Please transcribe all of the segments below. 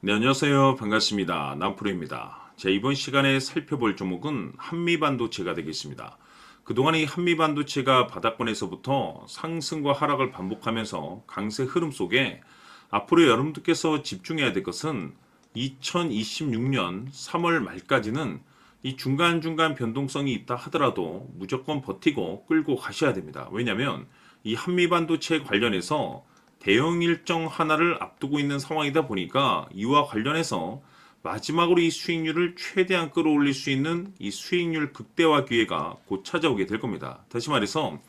네, 안녕하세요. 반갑습니다. 남프로입니다. 자, 이번 시간에 살펴볼 종목은 한미반도체가 되겠습니다. 그동안 이 한미반도체가 바닥권에서부터 상승과 하락을 반복하면서 강세 흐름 속에 앞으로 여러분들께서 집중해야 될 것은 2026년 3월 말까지는 이 중간중간 변동성이 있다 하더라도 무조건 버티고 끌고 가셔야 됩니다. 왜냐하면 이 한미반도체 관련해서 대응 일정 하나를 앞두고 있는 상황이다 보니까 이와 관련해서 마지막으로 이 수익률을 최대한 끌어올릴 수 있는 이 수익률 극대화 기회가 곧 찾아오게 될 겁니다. 다시 말해서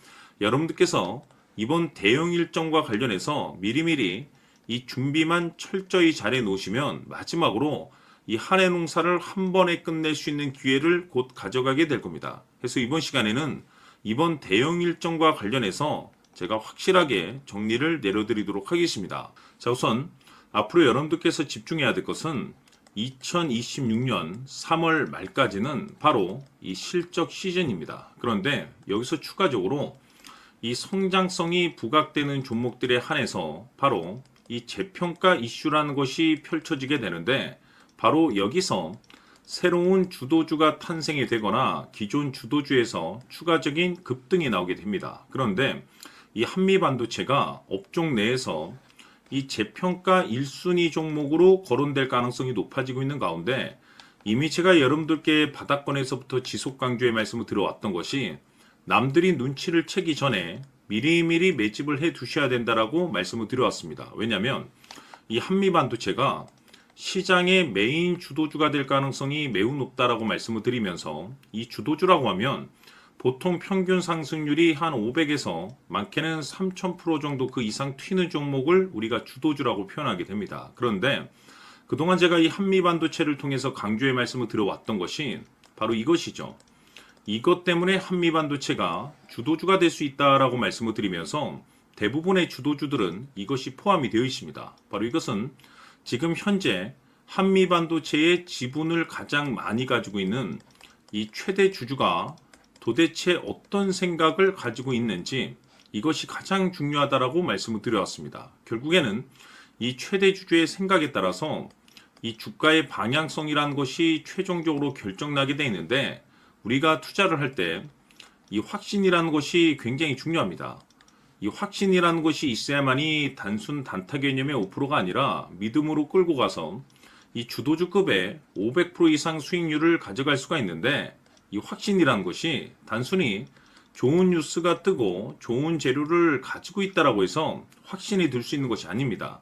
여러분들께서 이번 대응 일정과 관련해서 미리미리 이 준비만 철저히 잘해 놓으시면 마지막으로 이 한 해 농사를 한 번에 끝낼 수 있는 기회를 곧 가져가게 될 겁니다. 그래서 이번 시간에는 이번 대응 일정과 관련해서 제가 확실하게 정리를 내려드리도록 하겠습니다. 자, 우선 앞으로 여러분들께서 집중해야 될 것은 2026년 3월 말까지는 바로 이 실적 시즌입니다. 그런데 여기서 추가적으로 이 성장성이 부각되는 종목들에 한해서 바로 이 재평가 이슈라는 것이 펼쳐지게 되는데, 바로 여기서 새로운 주도주가 탄생이 되거나 기존 주도주에서 추가적인 급등이 나오게 됩니다. 그런데 이 한미반도체가 업종 내에서 이 재평가 1순위 종목으로 거론될 가능성이 높아지고 있는 가운데, 이미 제가 여러분들께 바닥권에서부터 지속 강조의 말씀을 들어왔던 것이 남들이 눈치를 채기 전에 미리미리 매집을 해 두셔야 된다라고 말씀을 드려왔습니다. 왜냐하면 이 한미반도체가 시장의 메인 주도주가 될 가능성이 매우 높다라고 말씀을 드리면서, 이 주도주라고 하면 보통 평균 상승률이 한 500에서 많게는 3000% 정도 그 이상 튀는 종목을 우리가 주도주라고 표현하게 됩니다. 그런데 그동안 제가 이 한미반도체를 통해서 강조의 말씀을 드려왔던 것이 바로 이것이죠. 이것 때문에 한미반도체가 주도주가 될 수 있다라고 말씀을 드리면서 대부분의 주도주들은 이것이 포함이 되어 있습니다. 바로 이것은 지금 현재 한미반도체의 지분을 가장 많이 가지고 있는 이 최대 주주가 도대체 어떤 생각을 가지고 있는지, 이것이 가장 중요하다라고 말씀을 드려왔습니다. 결국에는 이 최대 주주의 생각에 따라서 이 주가의 방향성이라는 것이 최종적으로 결정나게 되어 있는데, 우리가 투자를 할 때 이 확신이라는 것이 굉장히 중요합니다. 이 확신이라는 것이 있어야만이 단순 단타 개념의 5%가 아니라 믿음으로 끌고 가서 이 주도주급의 500% 이상 수익률을 가져갈 수가 있는데, 이 확신이라는 것이 단순히 좋은 뉴스가 뜨고 좋은 재료를 가지고 있다라고 해서 확신이 들 수 있는 것이 아닙니다.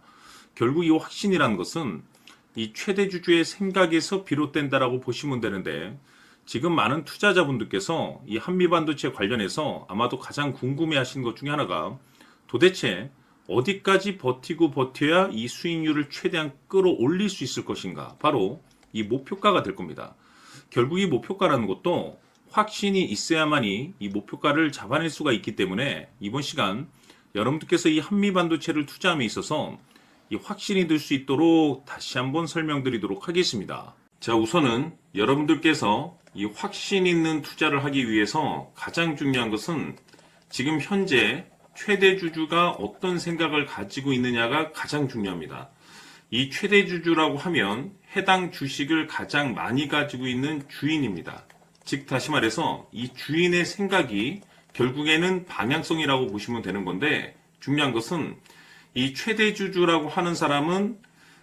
결국 이 확신이라는 것은 이 최대 주주의 생각에서 비롯된다라고 보시면 되는데, 지금 많은 투자자분들께서 이 한미반도체 관련해서 아마도 가장 궁금해 하시는 것 중에 하나가 도대체 어디까지 버티고 버텨야 이 수익률을 최대한 끌어올릴 수 있을 것인가, 바로 이 목표가가 될 겁니다. 결국 이 목표가라는 것도 확신이 있어야만이 이 목표가를 잡아낼 수가 있기 때문에 이번 시간 여러분들께서 이 한미반도체를 투자함에 있어서 이 확신이 들 수 있도록 다시 한번 설명드리도록 하겠습니다. 자, 우선은 여러분들께서 이 확신 있는 투자를 하기 위해서 가장 중요한 것은 지금 현재 최대 주주가 어떤 생각을 가지고 있느냐가 가장 중요합니다. 이 최대 주주라고 하면 해당 주식을 가장 많이 가지고 있는 주인입니다. 즉 다시 말해서 이 주인의 생각이 결국에는 방향성이라고 보시면 되는 건데, 중요한 것은 이 최대 주주라고 하는 사람은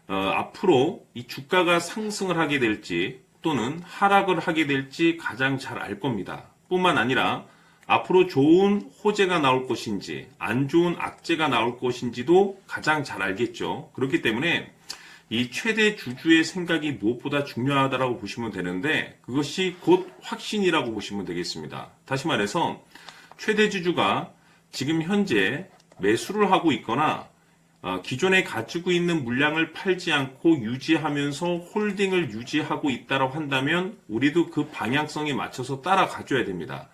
앞으로 이 주가가 상승을 하게 될지 또는 하락을 하게 될지 가장 잘 알 겁니다. 뿐만 아니라 앞으로 좋은 호재가 나올 것인지 안 좋은 악재가 나올 것인지도 가장 잘 알겠죠. 그렇기 때문에 이 최대 주주의 생각이 무엇보다 중요하다고 보시면 되는데, 그것이 곧 확신이라고 보시면 되겠습니다. 다시 말해서 최대 주주가 지금 현재 매수를 하고 있거나 기존에 가지고 있는 물량을 팔지 않고 유지하면서 홀딩을 유지하고 있다고 한다면 우리도 그 방향성에 맞춰서 따라가줘야 됩니다.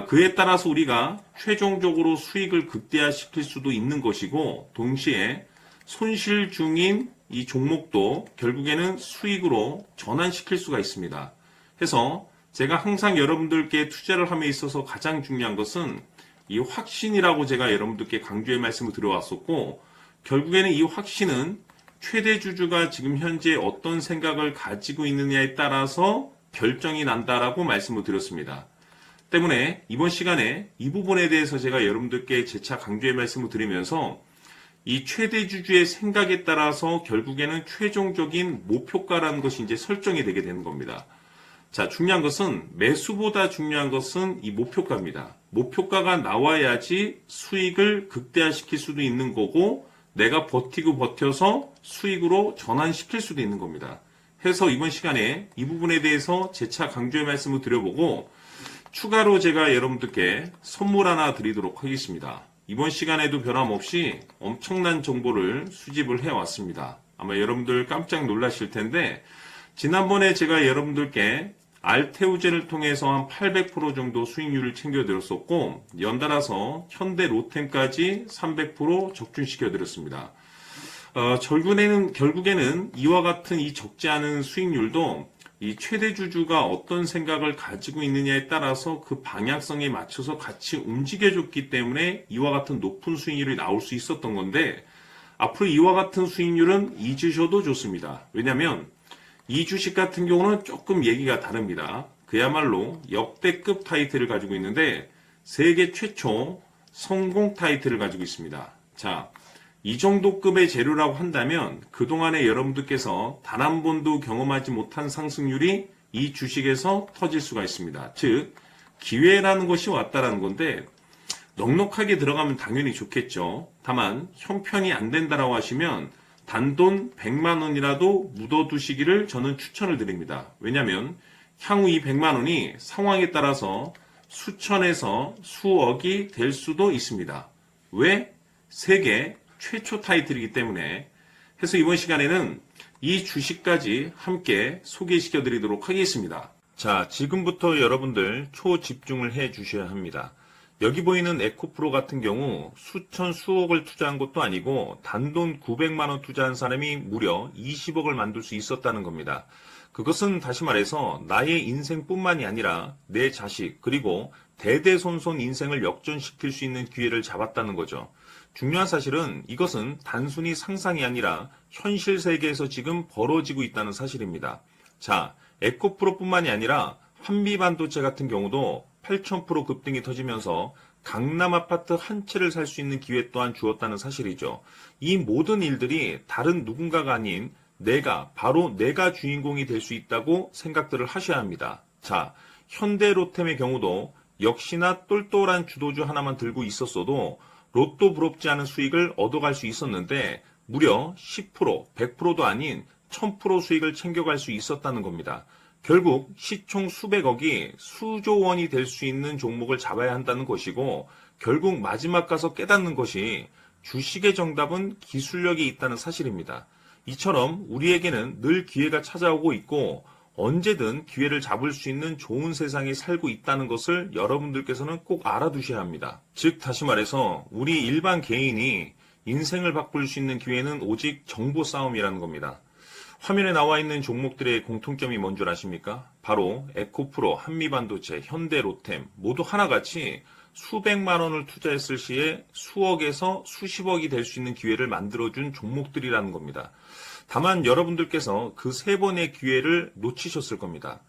그에 따라서 우리가 최종적으로 수익을 극대화시킬 수도 있는 것이고, 동시에 손실 중인 이 종목도 결국에는 수익으로 전환시킬 수가 있습니다. 해서 제가 항상 여러분들께 투자를 함에 있어서 가장 중요한 것은 이 확신이라고 제가 여러분들께 강조의 말씀을 드려왔었고, 결국에는 이 확신은 최대 주주가 지금 현재 어떤 생각을 가지고 있느냐에 따라서 결정이 난다라고 말씀을 드렸습니다. 때문에 이번 시간에 이 부분에 대해서 제가 여러분들께 재차 강조의 말씀을 드리면서 이 최대 주주의 생각에 따라서 결국에는 최종적인 목표가라는 것이 이제 설정이 되게 되는 겁니다. 자, 중요한 것은 매수보다 중요한 것은 이 목표가입니다. 목표가가 나와야지 수익을 극대화시킬 수도 있는 거고 내가 버티고 버텨서 수익으로 전환시킬 수도 있는 겁니다. 해서 이번 시간에 이 부분에 대해서 재차 강조의 말씀을 드려보고 추가로 제가 여러분들께 선물 하나 드리도록 하겠습니다. 이번 시간에도 변함없이 엄청난 정보를 수집을 해왔습니다. 아마 여러분들 깜짝 놀라실 텐데 지난번에 제가 여러분들께 알테우젠을 통해서 한 800% 정도 수익률을 챙겨드렸었고 연달아서 현대 로템까지 300% 적중시켜드렸습니다. 결국에는 이와 같은 이 적지 않은 수익률도 이 최대 주주가 어떤 생각을 가지고 있느냐에 따라서 그 방향성에 맞춰서 같이 움직여줬기 때문에 이와 같은 높은 수익률이 나올 수 있었던 건데 앞으로 이와 같은 수익률은 잊으셔도 좋습니다. 왜냐하면 이 주식 같은 경우는 조금 얘기가 다릅니다. 그야말로 역대급 타이틀을 가지고 있는데 세계 최초 성공 타이틀을 가지고 있습니다. 자, 이 정도 급의 재료라고 한다면 그동안에 여러분들께서 단 한 번도 경험하지 못한 상승률이 이 주식에서 터질 수가 있습니다. 즉 기회라는 것이 왔다라는 건데 넉넉하게 들어가면 당연히 좋겠죠. 다만 형편이 안 된다라고 하시면 단돈 100만 원이라도 묻어두시기를 저는 추천을 드립니다. 왜냐하면 향후 이 100만 원이 상황에 따라서 수천에서 수억이 될 수도 있습니다. 왜? 세계 최초 타이틀이기 때문에. 해서 이번 시간에는 이 주식까지 함께 소개시켜 드리도록 하겠습니다. 자, 지금부터 여러분들 초집중을 해 주셔야 합니다. 여기 보이는 에코프로 같은 경우 수천 수억을 투자한 것도 아니고 단돈 900만 원 투자한 사람이 무려 20억을 만들 수 있었다는 겁니다. 그것은 다시 말해서 나의 인생뿐만이 아니라 내 자식 그리고 대대손손 인생을 역전시킬 수 있는 기회를 잡았다는 거죠. 중요한 사실은 이것은 단순히 상상이 아니라 현실 세계에서 지금 벌어지고 있다는 사실입니다. 자, 에코프로뿐만이 아니라 한미반도체 같은 경우도 8,000% 급등이 터지면서 강남 아파트 한 채를 살 수 있는 기회 또한 주었다는 사실이죠. 이 모든 일들이 다른 누군가가 아닌 바로 내가 주인공이 될 수 있다고 생각들을 하셔야 합니다. 자, 현대로템의 경우도 역시나 똘똘한 주도주 하나만 들고 있었어도 로또 부럽지 않은 수익을 얻어갈 수 있었는데 무려 10%, 100%도 아닌 1000% 수익을 챙겨갈 수 있었다는 겁니다. 결국 시총 수백억이 수조 원이 될 수 있는 종목을 잡아야 한다는 것이고 결국 마지막 가서 깨닫는 것이 주식의 정답은 기술력이 있다는 사실입니다. 이처럼 우리에게는 늘 기회가 찾아오고 있고 언제든 기회를 잡을 수 있는 좋은 세상에 살고 있다는 것을 여러분들께서는 꼭 알아두셔야 합니다. 즉 다시 말해서 우리 일반 개인이 인생을 바꿀 수 있는 기회는 오직 정보 싸움이라는 겁니다. 화면에 나와 있는 종목들의 공통점이 뭔 줄 아십니까? 바로 에코프로, 한미반도체, 현대로템 모두 하나같이 수백만 원을 투자했을 시에 수억에서 수십억이 될 수 있는 기회를 만들어준 종목들이라는 겁니다. 다만 여러분들께서 그 세 번의 기회를 놓치셨을 겁니다.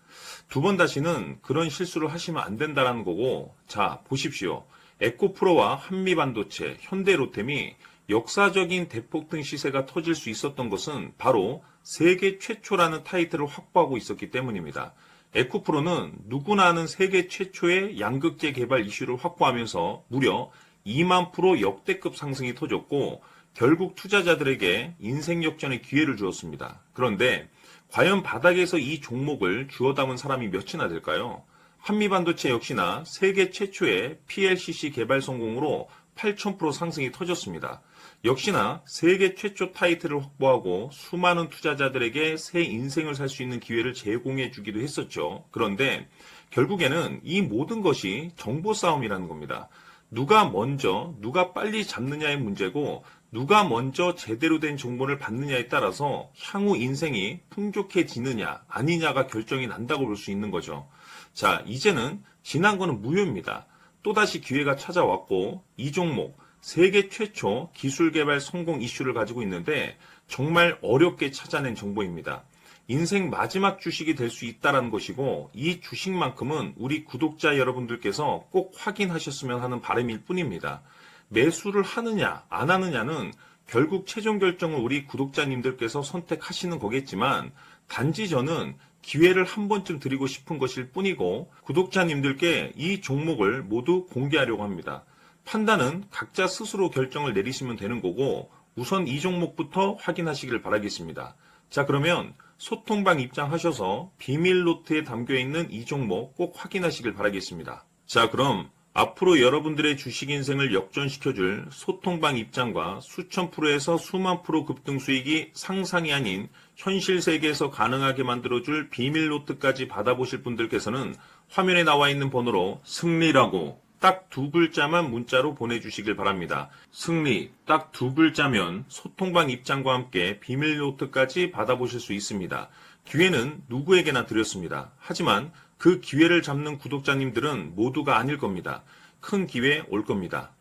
두 번 다시는 그런 실수를 하시면 안 된다는 거고, 자, 보십시오. 에코프로와 한미반도체, 현대로템이 역사적인 대폭등 시세가 터질 수 있었던 것은 바로 세계 최초라는 타이틀을 확보하고 있었기 때문입니다. 에코프로는 누구나 아는 세계 최초의 양극재 개발 이슈를 확보하면서 무려 2만 프로 역대급 상승이 터졌고 결국 투자자들에게 인생 역전의 기회를 주었습니다. 그런데 과연 바닥에서 이 종목을 주워 담은 사람이 몇이나 될까요? 한미반도체 역시나 세계 최초의 PLCC 개발 성공으로 8,000% 상승이 터졌습니다. 역시나 세계 최초 타이틀을 확보하고 수많은 투자자들에게 새 인생을 살 수 있는 기회를 제공해 주기도 했었죠. 그런데 결국에는 이 모든 것이 정보 싸움이라는 겁니다. 누가 먼저, 누가 빨리 잡느냐의 문제고 누가 먼저 제대로 된 정보를 받느냐에 따라서 향후 인생이 풍족해지느냐 아니냐가 결정이 난다고 볼 수 있는 거죠. 자, 이제는 지난 거는 무효입니다. 또다시 기회가 찾아왔고 이 종목 세계 최초 기술 개발 성공 이슈를 가지고 있는데 정말 어렵게 찾아낸 정보입니다. 인생 마지막 주식이 될 수 있다는 것이고 이 주식만큼은 우리 구독자 여러분들께서 꼭 확인하셨으면 하는 바람일 뿐입니다. 매수를 하느냐 안 하느냐는 결국 최종 결정을 우리 구독자님들께서 선택하시는 거겠지만 단지 저는 기회를 한 번쯤 드리고 싶은 것일 뿐이고 구독자님들께 이 종목을 모두 공개하려고 합니다. 판단은 각자 스스로 결정을 내리시면 되는 거고 우선 이 종목부터 확인하시길 바라겠습니다. 자, 그러면 소통방 입장하셔서 비밀 노트에 담겨있는 이 종목 꼭 확인하시길 바라겠습니다. 자, 그럼 앞으로 여러분들의 주식 인생을 역전시켜줄 소통방 입장과 수천 프로에서 수만 프로 급등 수익이 상상이 아닌 현실 세계에서 가능하게 만들어줄 비밀 노트까지 받아보실 분들께서는 화면에 나와 있는 번호로 승리라고 딱 2글자만 문자로 보내주시길 바랍니다. 승리 딱 2글자면 소통방 입장과 함께 비밀 노트까지 받아보실 수 있습니다. 기회는 누구에게나 드렸습니다. 하지만 그 기회를 잡는 구독자님들은 모두가 아닐 겁니다. 큰 기회 올 겁니다.